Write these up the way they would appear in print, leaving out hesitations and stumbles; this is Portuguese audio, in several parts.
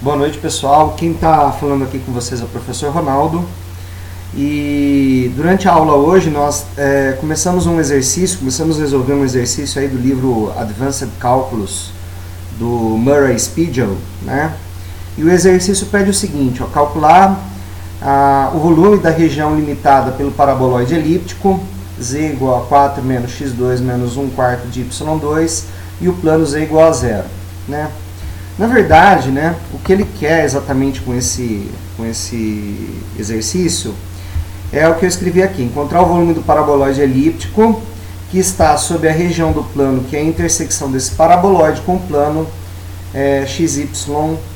Boa noite, pessoal. Quem está falando aqui com vocês é o professor Ronaldo. E durante a aula hoje nós começamos a resolver um exercício aí do livro Advanced Calculus do Murray Spiegel, né? E o exercício pede o seguinte, calcular o volume da região limitada pelo paraboloide elíptico, z igual a 4 menos x2 menos 1/4 de y2 e o plano z igual a 0, né? Na verdade, né, o que ele quer exatamente com esse exercício é o que eu escrevi aqui, encontrar o volume do paraboloide elíptico que está sob a região do plano, que é a intersecção desse paraboloide com o plano xy,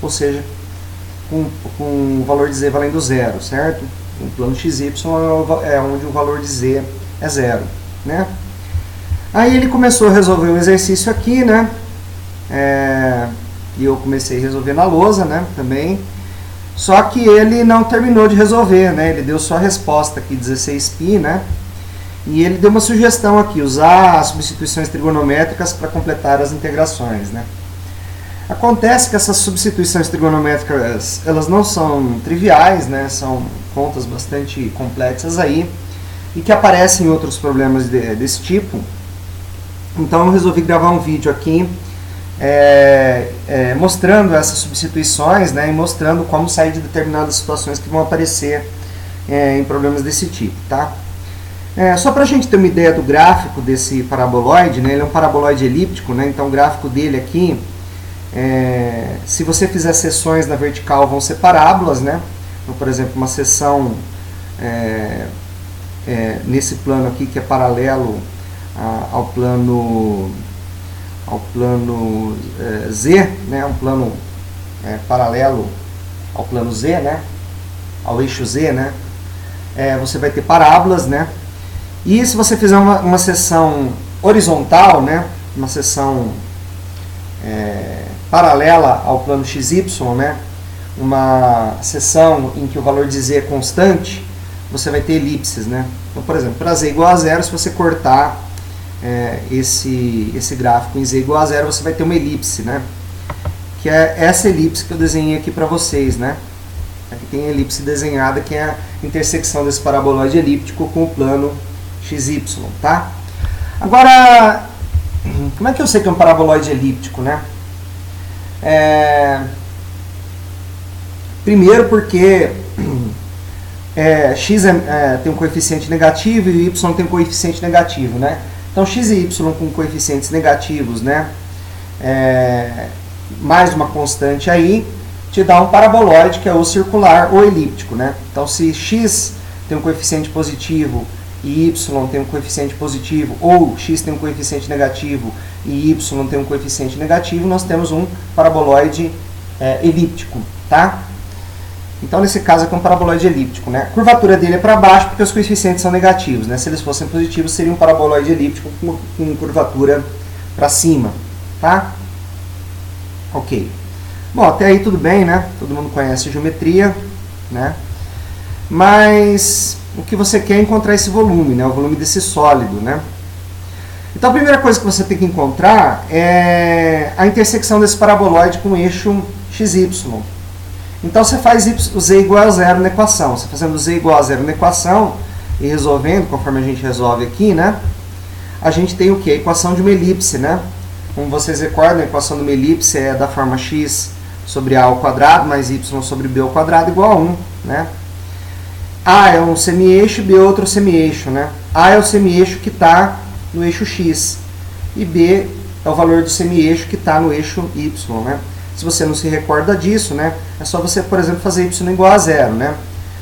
ou seja, com o valor de z valendo zero, certo? O plano xy é onde o valor de z é zero, né? Aí ele começou a resolver um exercício aqui, né? E eu comecei a resolver na lousa, né, também. Só que ele não terminou de resolver, né? Ele deu só a resposta aqui, 16π, né? E ele deu uma sugestão aqui, usar as substituições trigonométricas para completar as integrações, né? Acontece que essas substituições trigonométricas, elas não são triviais, né? São contas bastante complexas aí, e que aparecem em outros problemas desse tipo. Então eu resolvi gravar um vídeo aqui mostrando essas substituições, né, e mostrando como sair de determinadas situações que vão aparecer em problemas desse tipo, tá? Só para a gente ter uma ideia do gráfico desse paraboloide, né, ele é um paraboloide elíptico, né, então o gráfico dele aqui, se você fizer seções na vertical, vão ser parábolas, né? Então, por exemplo, uma seção nesse plano aqui que é paralelo ao plano Z, né, um plano paralelo ao plano Z, né, ao eixo Z, né, você vai ter parábolas, né, e se você fizer uma seção horizontal, né, uma seção paralela ao plano XY, né, uma seção em que o valor de Z é constante, você vai ter elipses, né. Então, por exemplo, para Z igual a zero, se você cortar esse gráfico em z igual a zero, você vai ter uma elipse, né? Que é essa elipse que eu desenhei aqui para vocês, né? Aqui tem a elipse desenhada, que é a intersecção desse paraboloide elíptico com o plano xy, tá? Agora, como é que eu sei que é um paraboloide elíptico, né? Primeiro porque x tem um coeficiente negativo e y tem um coeficiente negativo, né? Então, x e y com coeficientes negativos, né, mais uma constante aí, te dá um paraboloide que é ou circular ou elíptico, né? Então, se x tem um coeficiente positivo e y tem um coeficiente positivo, ou x tem um coeficiente negativo e y tem um coeficiente negativo, nós temos um paraboloide elíptico, tá? Então, nesse caso aqui é um paraboloide elíptico, né? A curvatura dele é para baixo porque os coeficientes são negativos, né? Se eles fossem positivos, seria um paraboloide elíptico com curvatura para cima, tá? Ok. Bom, até aí tudo bem, né? Todo mundo conhece geometria, né? Mas o que você quer é encontrar esse volume, né? O volume desse sólido, né? Então, a primeira coisa que você tem que encontrar é a intersecção desse paraboloide com o eixo XY. Então, você faz o z igual a zero na equação. Você fazendo z igual a zero na equação e resolvendo, conforme a gente resolve aqui, né? A gente tem o quê? A equação de uma elipse, né? Como vocês recordam, a equação de uma elipse é da forma x sobre a ao quadrado mais y sobre b ao quadrado igual a 1, né? A é um semi-eixo, B é outro semi-eixo, né? A é o semi-eixo que está no eixo x e B é o valor do semi-eixo que está no eixo y, né? Se você não se recorda disso, né, é só você, por exemplo, fazer y igual a zero, né?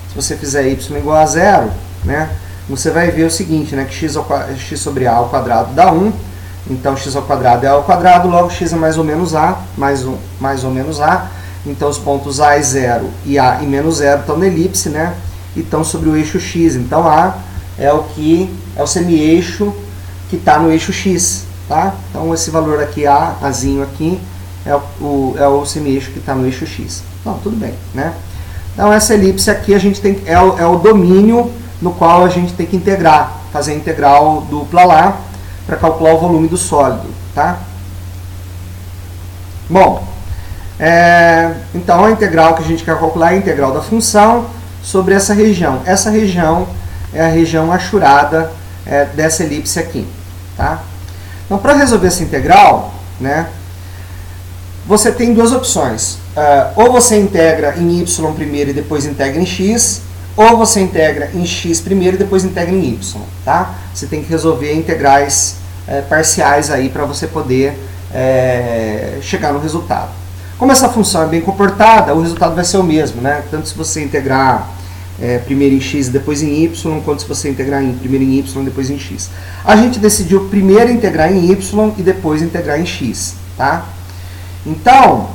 Se você fizer y igual a zero, né, você vai ver o seguinte, né, que x sobre a ao quadrado dá 1, então x ao quadrado é a ao quadrado, logo x é mais ou menos a, mais ou menos a, então os pontos a e 0 e a e menos 0 estão na elipse, né, e estão sobre o eixo x, então a é o semi-eixo que está no eixo x, tá? Então esse valor aqui, azinho aqui, é o semi-eixo que está no eixo x. Então, tudo bem, né? Então, essa elipse aqui a gente tem, é o domínio no qual a gente tem que integrar, fazer a integral dupla lá, para calcular o volume do sólido, tá? Bom, Então a integral que a gente quer calcular é a integral da função sobre essa região. Essa região é a região achurada dessa elipse aqui. Tá? Então, para resolver essa integral, né, você tem duas opções. Ou você integra em y primeiro e depois integra em x, ou você integra em x primeiro e depois integra em y. Tá? Você tem que resolver integrais parciais aí para você poder chegar no resultado. Como essa função é bem comportada, o resultado vai ser o mesmo, né? Tanto se você integrar primeiro em x e depois em y, quanto se você integrar primeiro em y e depois em x. A gente decidiu primeiro integrar em y e depois integrar em x. Tá? Então,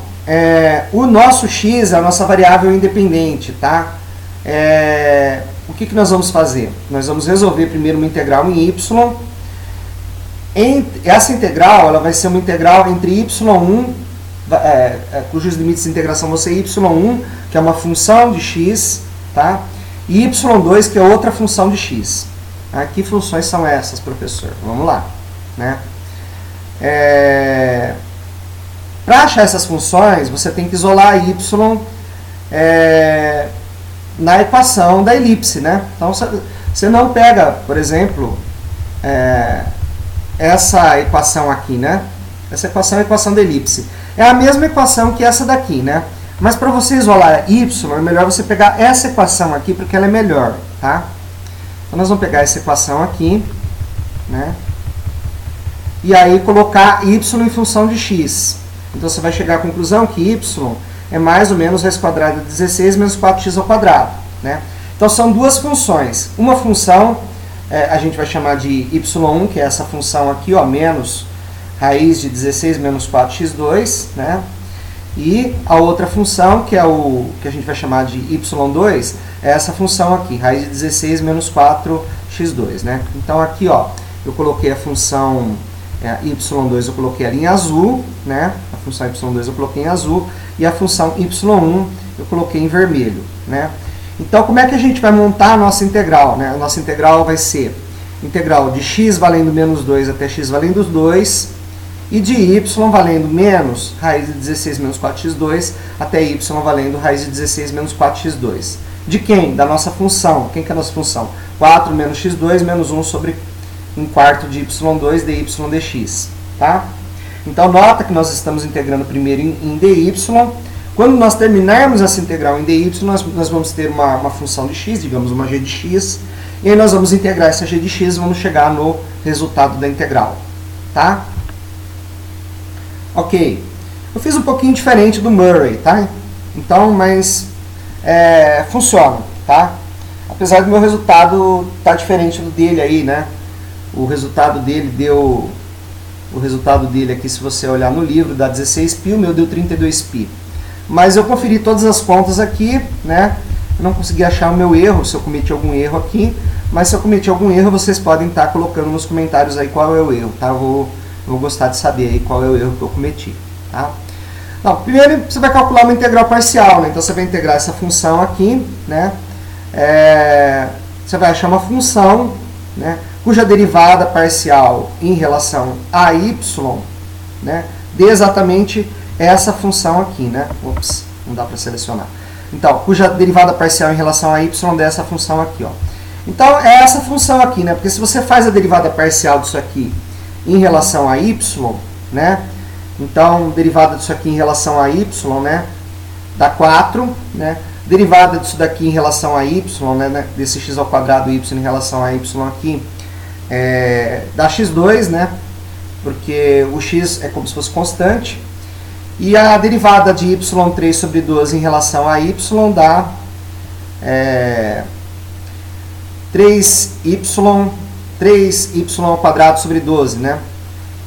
o nosso x é a nossa variável independente. Tá? O que nós vamos fazer? Nós vamos resolver primeiro uma integral em y. Essa integral ela vai ser uma integral entre y1, cujos limites de integração vão ser y1, que é uma função de x, tá? E y2, que é outra função de x. Que funções são essas, professor? Vamos lá. Né? Para achar essas funções, você tem que isolar y na equação da elipse. Né? Então, você não pega, por exemplo, essa equação aqui. Né? Essa equação é a equação da elipse. É a mesma equação que essa daqui, né? Mas para você isolar y, é melhor você pegar essa equação aqui, porque ela é melhor, tá? Então, nós vamos pegar essa equação aqui, né? E aí colocar y em função de x. Então, você vai chegar à conclusão que y é mais ou menos raiz quadrada de 16 menos 4x ao quadrado, né? Então, são duas funções. Uma função, a gente vai chamar de y1, que é essa função aqui, ó, menos raiz de 16 menos 4x2, né? E a outra função, que é o que a gente vai chamar de y2, é essa função aqui, raiz de 16 menos 4x2. Né? Então aqui, ó, eu coloquei a função y2, eu coloquei ali em azul, né? A função y2 eu coloquei em azul, e a função y1 eu coloquei em vermelho. Né? Então como é que a gente vai montar a nossa integral? Né? A nossa integral vai ser integral de x valendo menos 2 até x valendo 2, e de y valendo menos raiz de 16 menos 4x2 até y valendo raiz de 16 menos 4x2. De quem? Da nossa função. Quem que é a nossa função? 4 menos x2 menos 1 sobre 1/4 de y2 dy dx. Tá? Então, nota que nós estamos integrando primeiro em dy. Quando nós terminarmos essa integral em dy, nós vamos ter uma função de x, digamos uma g de x, e aí nós vamos integrar essa g de x e vamos chegar no resultado da integral. Tá? Ok, eu fiz um pouquinho diferente do Murray, tá? Então, mas funciona, tá? Apesar do meu resultado tá diferente do dele aí, né? O resultado dele aqui, se você olhar no livro, dá 16π, o meu deu 32π. Mas eu conferi todas as contas aqui, né? Eu não consegui achar o meu erro, se eu cometi algum erro aqui, mas se eu cometi algum erro, vocês podem estar colocando nos comentários aí qual é o erro, tá? Eu vou gostar de saber aí qual é o erro que eu cometi. Tá? Não, primeiro você vai calcular uma integral parcial, né? Então você vai integrar essa função aqui, né? Você vai achar uma função, né, cuja derivada parcial em relação a y, né, dê exatamente essa função aqui, né? Ops, não dá para selecionar. Então, cuja derivada parcial em relação a y dê essa função aqui, ó. Então é essa função aqui, né? Porque se você faz a derivada parcial disso aqui em relação a y, né? Então, derivada disso aqui em relação a y, né? Dá 4, né? Derivada disso daqui em relação a y, né? Desse x ao quadrado y em relação a y aqui, dá x2, né? Porque o x é como se fosse constante. E a derivada de y3 sobre 12 em relação a y dá 3y ao quadrado sobre 12, né?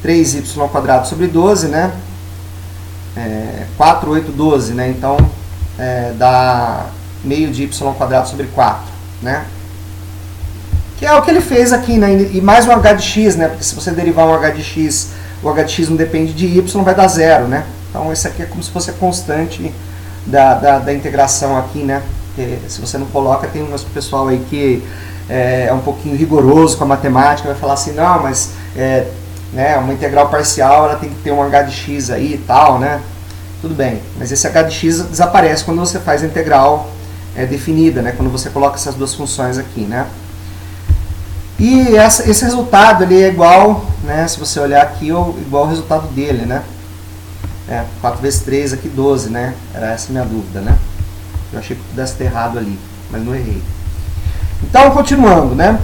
3y ao quadrado sobre 12, né? 4, 8, 12, né? Então, dá meio de y ao quadrado sobre 4, né? Que é o que ele fez aqui, né? E mais um h de x, né? Porque se você derivar um h de x, o h de x não depende de y, vai dar 0, né? Então, esse aqui é como se fosse a constante da integração aqui, né? Porque se você não coloca, tem um pessoal aí que é um pouquinho rigoroso com a matemática, vai falar assim, não, mas né, uma integral parcial ela tem que ter um h de x aí e tal, né? tudo bem, mas esse h de x desaparece quando você faz a integral definida, né? Quando você coloca essas duas funções aqui, né? E esse resultado ele é igual, né? Se você olhar aqui, igual ao resultado dele, né? 4 vezes 3 aqui, 12, né? Era essa a minha dúvida, né? Eu achei que pudesse ter errado ali, mas não errei. Então, continuando, né?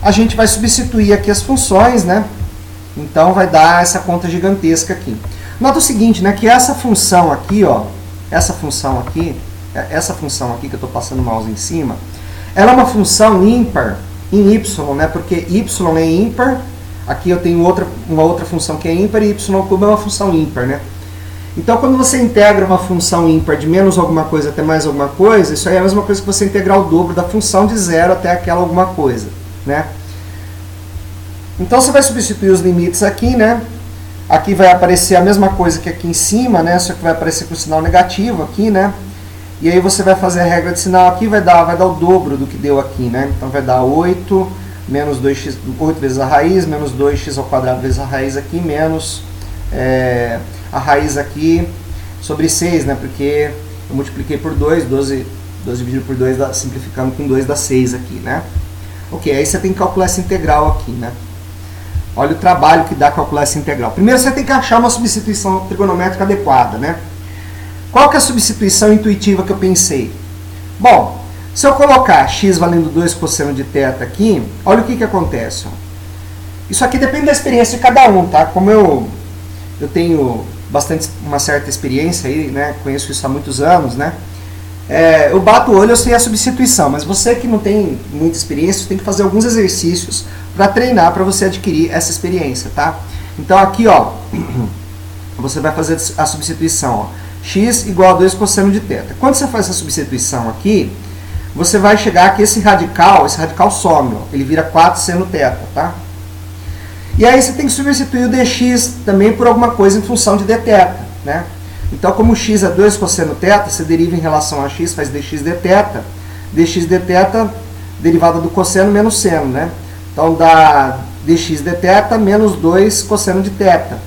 A gente vai substituir aqui as funções, né? Então, vai dar essa conta gigantesca aqui. Nota o seguinte, né? Que essa função aqui, ó, essa função aqui que eu estou passando o mouse em cima, ela é uma função ímpar em y, né? Porque y é ímpar, aqui eu tenho uma outra função que é ímpar e y cubo é uma função ímpar, né? Então, quando você integra uma função ímpar de menos alguma coisa até mais alguma coisa, isso aí é a mesma coisa que você integrar o dobro da função de 0 até aquela alguma coisa, né? Então, você vai substituir os limites aqui, né? Aqui vai aparecer a mesma coisa que aqui em cima, né? Só que vai aparecer com sinal negativo aqui, né? E aí você vai fazer a regra de sinal aqui, vai dar o dobro do que deu aqui, né? Então, vai dar 8 menos 2x, 8 vezes a raiz, menos 2x ao quadrado vezes a raiz aqui, menos a raiz aqui sobre 6, né? Porque eu multipliquei por 2, 12 dividido por 2, simplificando com 2 dá 6 aqui, né? Ok, aí você tem que calcular essa integral aqui, né? Olha o trabalho que dá calcular essa integral. Primeiro você tem que achar uma substituição trigonométrica adequada, né? Qual que é a substituição intuitiva que eu pensei? Bom, se eu colocar x valendo 2 cosseno de θ aqui, olha o que acontece. Ó. Isso aqui depende da experiência de cada um, tá? Como eu tenho uma certa experiência aí, né? Conheço isso há muitos anos, né? Eu bato o olho, eu sei a substituição, mas você que não tem muita experiência, tem que fazer alguns exercícios para treinar, para você adquirir essa experiência, tá? Então aqui, ó, você vai fazer a substituição, ó, x igual a 2 cosseno de θ. Quando você faz essa substituição aqui, você vai chegar que esse radical some, ó, ele vira 4 seno θ, tá? E aí você tem que substituir o dx também por alguma coisa em função de dθ, né? Então, como x é 2 cosseno θ, você deriva em relação a x, faz dx dθ. Dx dθ, derivada do cosseno menos seno, né? Então, dá dx dθ menos 2 cosseno de θ.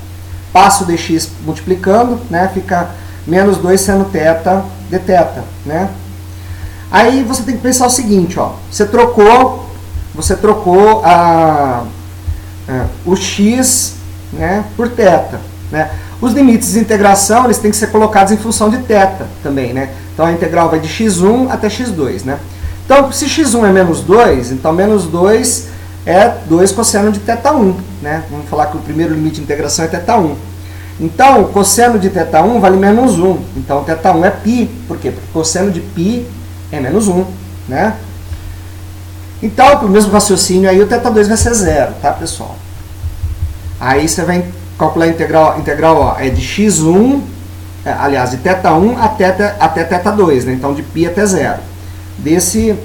Passa o dx multiplicando, né? Fica menos 2 seno θ dθ, né? Aí você tem que pensar o seguinte, ó. Você trocou o x, né, por θ, né? Os limites de integração, eles têm que ser colocados em função de θ também, né? Então, a integral vai de x1 até x2, né? Então, se x1 é menos 2, então menos 2 é 2 cosseno de θ1, né? Vamos falar que o primeiro limite de integração é θ1. Então, cosseno de θ1 vale menos 1. Então, θ1 é π. Por quê? Porque cosseno de π é menos 1, né? Então, pelo mesmo raciocínio, aí o θ2 vai ser 0, tá, pessoal? Aí você vai calcular a integral ó, é de x1, aliás, de θ1 até θ2, né? Então, de π até 0. Você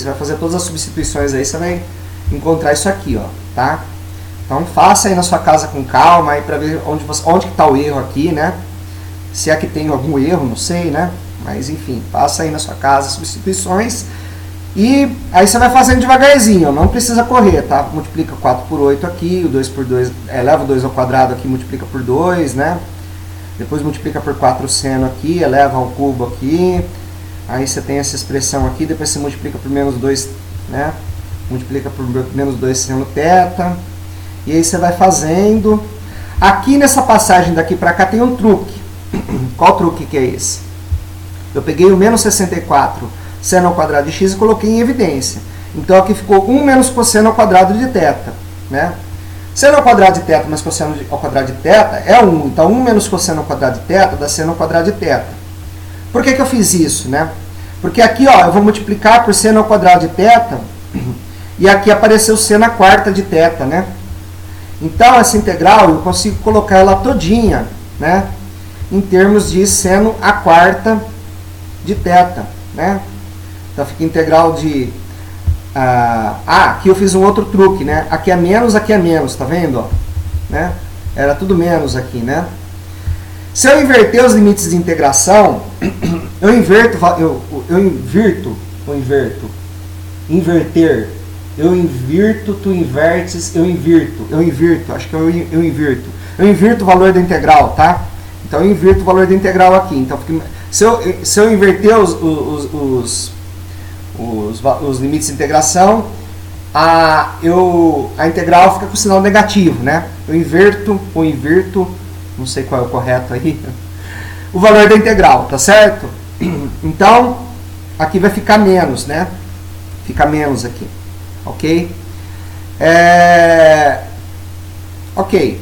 vai fazer todas as substituições aí, você vai encontrar isso aqui, ó, tá? Então, faça aí na sua casa com calma, aí para ver onde que está o erro aqui, né? Se é que tem algum erro, não sei, né? Mas, enfim, faça aí na sua casa as substituições. E aí você vai fazendo devagarzinho, ó, não precisa correr, tá? Multiplica 4 por 8 aqui, o 2 por 2, eleva o 2 ao quadrado aqui, multiplica por 2, né? Depois multiplica por 4 seno aqui, eleva ao cubo aqui. Aí você tem essa expressão aqui, depois você multiplica por menos 2, né? Multiplica por menos 2 seno θ. E aí você vai fazendo. Aqui nessa passagem daqui para cá tem um truque. Qual truque que é esse? Eu peguei o menos 64 seno ao quadrado de x e coloquei em evidência. Então aqui ficou 1 menos cosseno ao quadrado de θ, né? Seno ao quadrado de θ mais cosseno ao quadrado de θ é 1. Então 1 menos cosseno ao quadrado de θ dá seno ao quadrado de θ. Por que eu fiz isso, né? Porque aqui, ó, eu vou multiplicar por seno ao quadrado de θ e aqui apareceu seno à quarta de θ, né? Então essa integral eu consigo colocar ela todinha, né? Em termos de seno à quarta de θ, né? Então fica integral de... aqui eu fiz um outro truque, né? Aqui é menos, tá vendo? Ó? Né? Era tudo menos aqui, né? Se eu inverter os limites de integração, tu invertes, eu invirto, acho que eu invirto o valor da integral, tá? Então eu inverto o valor da integral aqui. Então, se eu inverter os limites de integração, a integral fica com sinal negativo, né? Eu inverto, não sei qual é o correto aí, o valor da integral, tá certo? Então, aqui vai ficar menos, né? Fica menos aqui, ok? Ok,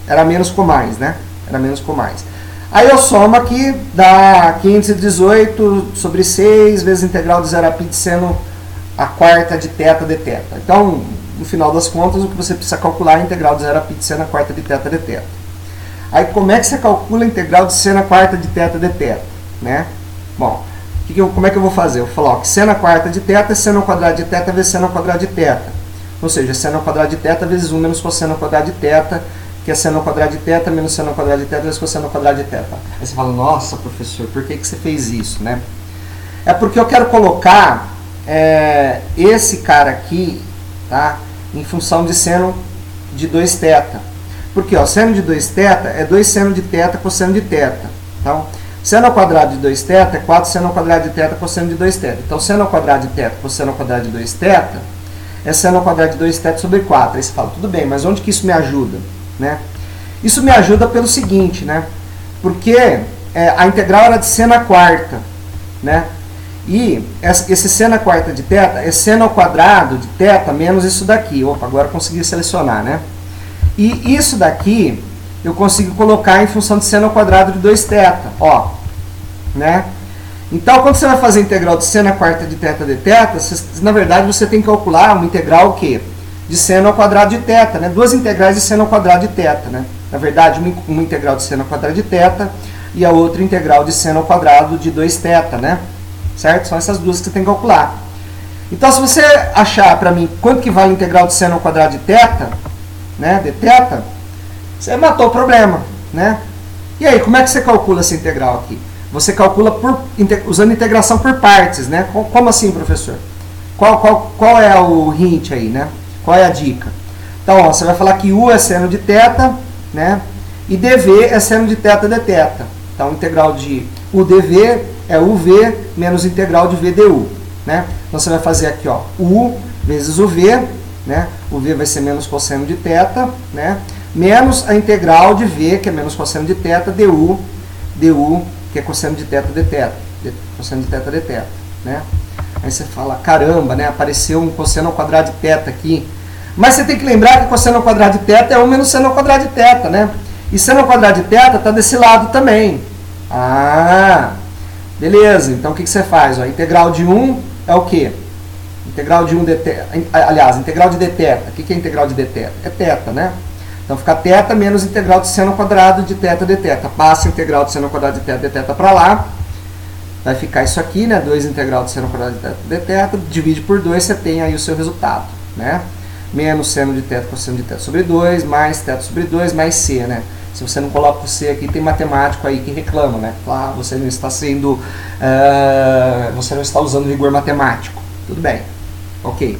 era menos com mais, né? Era menos com mais. Aí eu somo aqui, dá 518 sobre 6 vezes a integral de 0 a π de seno a quarta de θ de θ. Então, no final das contas, o que você precisa calcular é a integral de 0 a π de seno a quarta de θ de θ. Aí, como é que você calcula a integral de seno a quarta de θ de θ? Né? Bom, como é que eu vou fazer? Eu vou falar que seno a quarta de θ é seno ao quadrado de θ vezes seno ao quadrado de θ. Ou seja, seno ao quadrado de θ vezes 1 menos cosseno ao quadrado de θ, que é seno ao quadrado de θ menos seno ao quadrado de θ vezes cosseno ao quadrado de θ. Aí você fala, nossa, professor, por que você fez isso, né? É porque eu quero colocar esse cara aqui, tá, em função de seno de 2θ. Porque, ó, seno de 2θ é 2 seno de θ cosseno de θ. Então, seno ao quadrado de 2θ é 4 seno ao quadrado de θ cosseno de 2θ. Então, seno ao quadrado de θ cosseno ao quadrado de 2θ é seno ao quadrado de 2θ sobre 4. Aí você fala, tudo bem, mas onde que isso me ajuda? Né? Isso me ajuda pelo seguinte, né? Porque a integral era de seno a quarta, né? E esse seno a quarta de θ é seno ao quadrado de θ menos isso daqui. Opa, agora eu consegui selecionar, né? E isso daqui eu consigo colocar em função de seno ao quadrado de 2θ, ó, né? Então, quando você vai fazer a integral de seno a quarta de θ de θ, na verdade você tem que calcular uma integral o quê? De seno ao quadrado de θ, né? Duas integrais de seno ao quadrado de θ, né? Na verdade, uma integral de seno ao quadrado de θ e a outra integral de seno ao quadrado de 2θ, né? Certo? São essas duas que você tem que calcular. Então, se você achar para mim quanto que vale a integral de seno ao quadrado de θ, né, de θ, você matou o problema, né? E aí, como é que você calcula essa integral aqui? Você calcula usando integração por partes, né? Como assim, professor? Qual é o hint aí, né? Qual é a dica? Então, ó, você vai falar que u é seno de θ, né? E dv é seno de θ de θ. Então, integral de u dv é uv menos integral de v du, né? Então, você vai fazer aqui, ó, u vezes o v, né? O v vai ser menos cosseno de θ, né? Menos a integral de v, que é menos cosseno de θ, du, que é cosseno de θ de θ, cosseno de θ de θ, né? Aí você fala, caramba, né? Apareceu um cosseno ao quadrado de θ aqui. Mas você tem que lembrar que cosseno ao quadrado de θ é 1 menos seno ao quadrado de θ, né? E seno ao quadrado de θ está desse lado também. Ah, beleza. Então o que você faz? Ó, integral de 1 é o quê? Integral de 1 dθ. Aliás, integral de dθ. O que é integral de dθ? É θ, né? Então fica θ menos integral de seno ao quadrado de θ dθ. Passa a integral de seno ao quadrado de θ dθ para lá. Vai ficar isso aqui, né? 2 integral de seno ao quadrado de θ, divide por 2, você tem aí o seu resultado, né? Menos seno de θ cosseno de θ sobre 2, mais θ sobre 2, mais c, né? Se você não coloca o c aqui, tem matemático aí que reclama, né? Claro, você não está sendo... você não está usando rigor matemático. Tudo bem. Ok.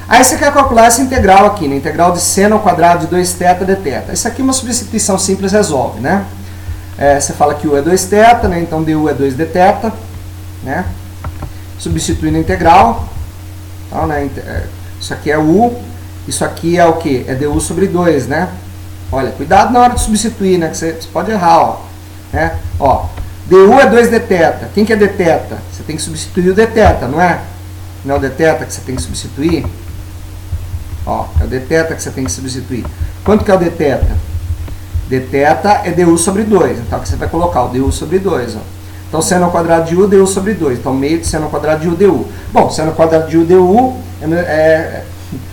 Aí você quer calcular essa integral aqui, né? Integral de seno ao quadrado de 2θ de θ. Isso aqui é uma substituição simples, resolve, né? Você fala que u é 2θ, né? Então du é 2 dθ, né? Substituindo a integral. Então, né? Isso aqui é u, isso aqui é o que? É du sobre 2, né? Olha, cuidado na hora de substituir, né? Que você pode errar, ó. Né? Ó, du é 2 dθ. Quem que é dθ? Você tem que substituir o dθ, não é? Não é o dθ que você tem que substituir? Ó, é o dθ que você tem que substituir. Quanto que é o dθ? Dθ é du sobre 2. Então, aqui você vai colocar o du sobre 2, ó. Então, seno ao quadrado de u, du sobre 2. Então, meio de seno ao quadrado de u, du. Bom, seno ao quadrado de u, du é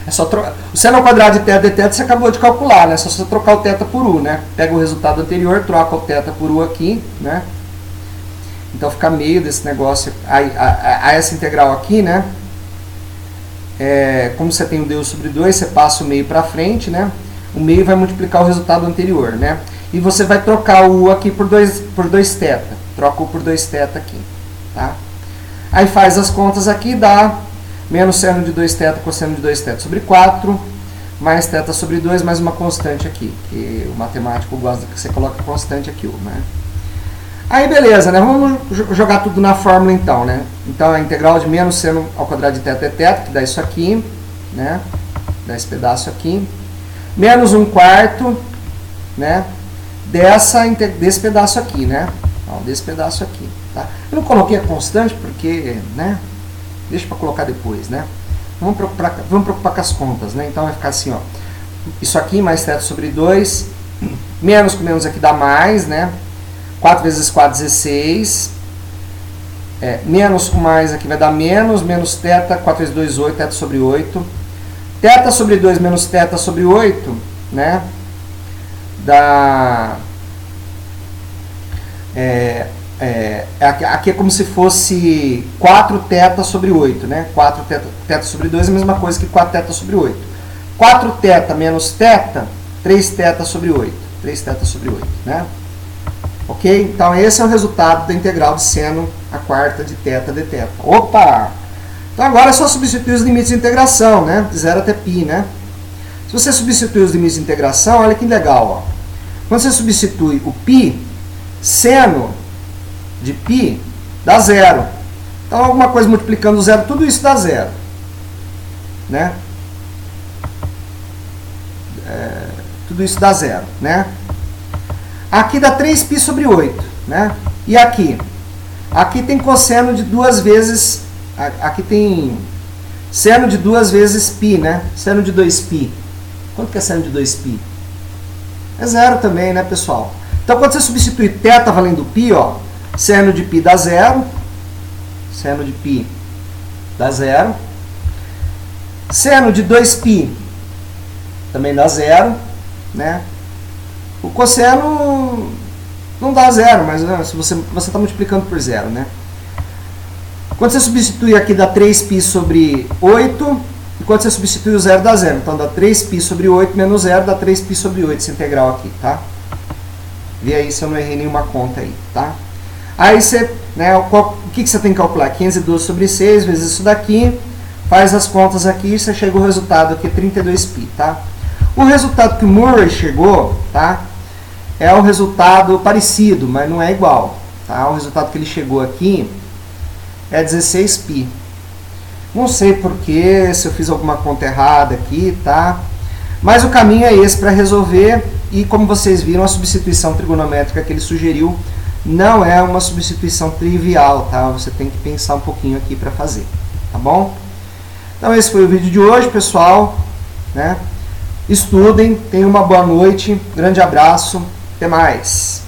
só trocar. O seno ao quadrado de θ dθ você acabou de calcular, né? É só você trocar o θ por u, né? Pega o resultado anterior, troca o θ por u aqui, né? Então, fica meio desse negócio. A essa integral aqui, né? Como você tem o du sobre 2, você passa o meio para frente, né? O meio vai multiplicar o resultado anterior, né? E você vai trocar o u aqui por 2θ. Troca o por 2θ aqui, tá? Aí faz as contas aqui, dá menos seno de 2θ cosseno de 2θ sobre 4, mais θ sobre 2 mais uma constante aqui, que o matemático gosta que você coloque constante aqui, né? Aí beleza, né? Vamos jogar tudo na fórmula então, né? Então a integral de menos seno ao quadrado de θ é θ, que dá isso aqui, né? Dá esse pedaço aqui. Menos 1/4, né? Desse pedaço aqui, né? Ó, desse pedaço aqui, tá? Eu não coloquei a constante porque, né? Deixa para colocar depois, né? Vamos preocupar com as contas, né? Então vai ficar assim, ó. Isso aqui mais θ sobre 2, menos com menos aqui dá mais, né? 4 vezes 4, 16. Menos com mais aqui vai dar menos θ, 4 vezes 2, 8, θ sobre 8. Θ sobre 2 menos θ sobre 8, né? Dá... aqui é como se fosse 4θ sobre 8, né? 4θ sobre 2 é a mesma coisa que 4θ sobre 8. 4θ menos θ, 3θ sobre 8. 3θ sobre 8, né? Ok? Então esse é o resultado da integral de seno a quarta de θ dθ. Opa! Então agora é só substituir os limites de integração, né? De 0 até π, né? Se você substituir os limites de integração, olha que legal, ó. Quando você substitui o π, seno de π dá 0. Então alguma coisa multiplicando 0, tudo isso dá 0. Né? Tudo isso dá 0, né? Aqui dá 3π sobre 8, né? E aqui? Aqui tem cosseno de 2 vezes... Aqui tem seno de 2 vezes π, né? Seno de 2π. Quanto que é seno de 2π? É 0 também, né, pessoal? Então, quando você substitui θ valendo π, ó, seno de π dá 0. Seno de π dá 0. Seno de 2π também dá 0, né? O cosseno não dá 0, mas se você está multiplicando por 0, né? Quando você substitui aqui dá 3π sobre 8, e quando você substitui o 0 dá 0. Então dá 3π sobre 8 menos 0 dá 3π sobre 8, essa integral aqui, tá? Vê aí se eu não errei nenhuma conta aí, tá? Aí você, né, o que você tem que calcular? 512 sobre 6 vezes isso daqui, faz as contas aqui e você chega ao resultado aqui, 32π, tá? O resultado que o Murray chegou, tá? É um resultado parecido, mas não é igual, tá? O resultado que ele chegou aqui é 16π. Não sei porquê, se eu fiz alguma conta errada aqui, tá? Mas o caminho é esse para resolver, e como vocês viram, a substituição trigonométrica que ele sugeriu não é uma substituição trivial, tá? Você tem que pensar um pouquinho aqui para fazer, tá bom? Então esse foi o vídeo de hoje, pessoal, né? Estudem, tenham uma boa noite, grande abraço, até mais!